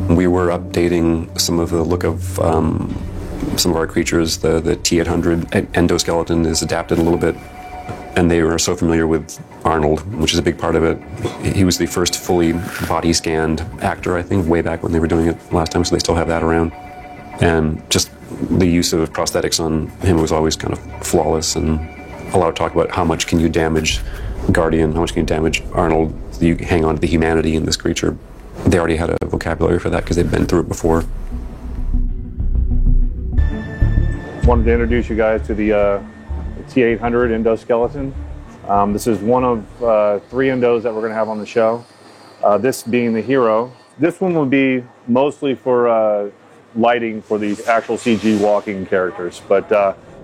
We were updating some of the look of some of our creatures. The T-800 endoskeleton is adapted a little bit, and they were so familiar with Arnold, which is a big part of it. He was the first fully body-scanned actor, I think, way back when they were doing it last time, so they still have that around. And just the use of prosthetics on him was always kind of flawless, and a lot of talk about how much can you damage Guardian, how much can you damage Arnold, so you hang on to the humanity in this creature. They already had a vocabulary for that because they've been through it before. Wanted to introduce you guys to the T-800 endoskeleton. This is one of 3 endos that we're going to have on the show. This being the hero. This one will be mostly for lighting for these actual CG walking characters, but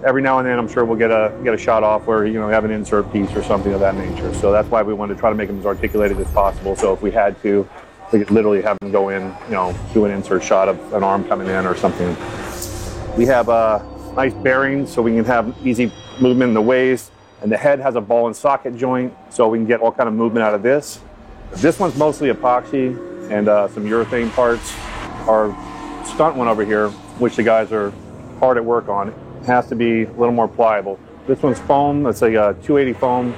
every now and then I'm sure we'll get a shot off where we have an insert piece or something of that nature. So that's why we wanted to try to make them as articulated as possible. So if we had to, we could literally have them go in, do an insert shot of an arm coming in or something. We have nice bearings so we can have easy movement in the waist, and the head has a ball and socket joint so we can get all kind of movement out of this. This one's mostly epoxy and some urethane parts. Our stunt one over here, which the guys are hard at work on, has to be a little more pliable. This one's foam. It's a 280 foam.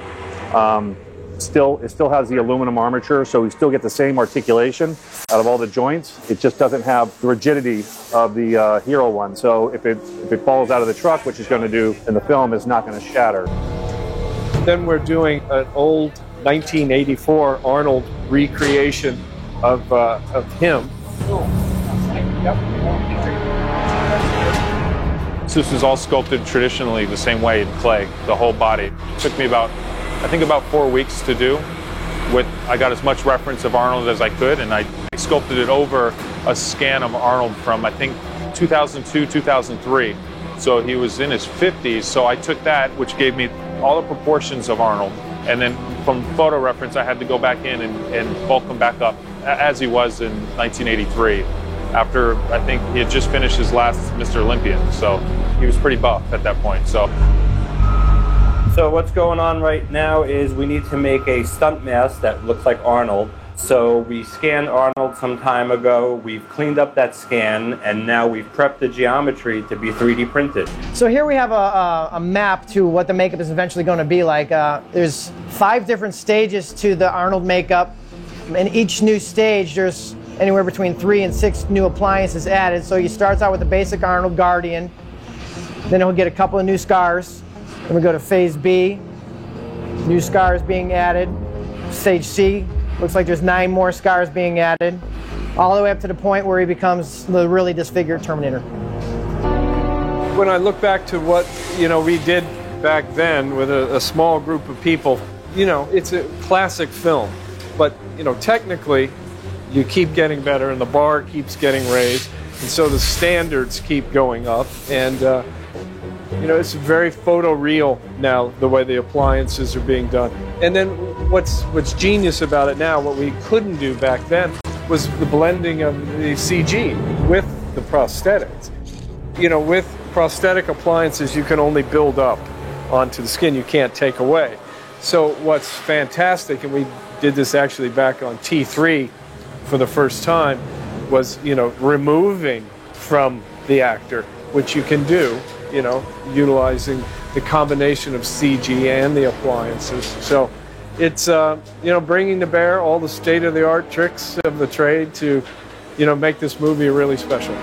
It still has the aluminum armature, so we still get the same articulation out of all the joints. It just doesn't have the rigidity of the Hero one. So if it falls out of the truck, which it's going to do in the film, it's not going to shatter. Then we're doing an old 1984 Arnold recreation of him. So this was all sculpted traditionally the same way in clay, the whole body. It took me I think about 4 weeks to do. I got as much reference of Arnold as I could, and I sculpted it over a scan of Arnold from, I think, 2002, 2003. So he was in his 50s, so I took that, which gave me all the proportions of Arnold. And then from photo reference, I had to go back in and bulk him back up as he was in 1983. After, I think, he had just finished his last Mr. Olympian, so he was pretty buff at that point. So what's going on right now is we need to make a stunt mask that looks like Arnold. So we scanned Arnold some time ago, we've cleaned up that scan, and now we've prepped the geometry to be 3D printed. So here we have a map to what the makeup is eventually going to be like. There's 5 different stages to the Arnold makeup. In each new stage, there's anywhere between 3 and 6 new appliances added. So you start out with the basic Arnold Guardian, then he'll get a couple of new scars. Then we go to phase B, new scars being added. Stage C, looks like there's 9 more scars being added, all the way up to the point where he becomes the really disfigured Terminator. When I look back to what we did back then with a small group of people, it's a classic film. But technically, you keep getting better, and the bar keeps getting raised, and so the standards keep going up. And it's very photoreal now, the way the appliances are being done. And then what's genius about it now, what we couldn't do back then, was the blending of the CG with the prosthetics. With prosthetic appliances, you can only build up onto the skin, you can't take away. So what's fantastic, and we did this actually back on T3 for the first time, was removing from the actor, which you can do, utilizing the combination of CG and the appliances. So it's bringing to bear all the state-of-the-art tricks of the trade to make this movie really special.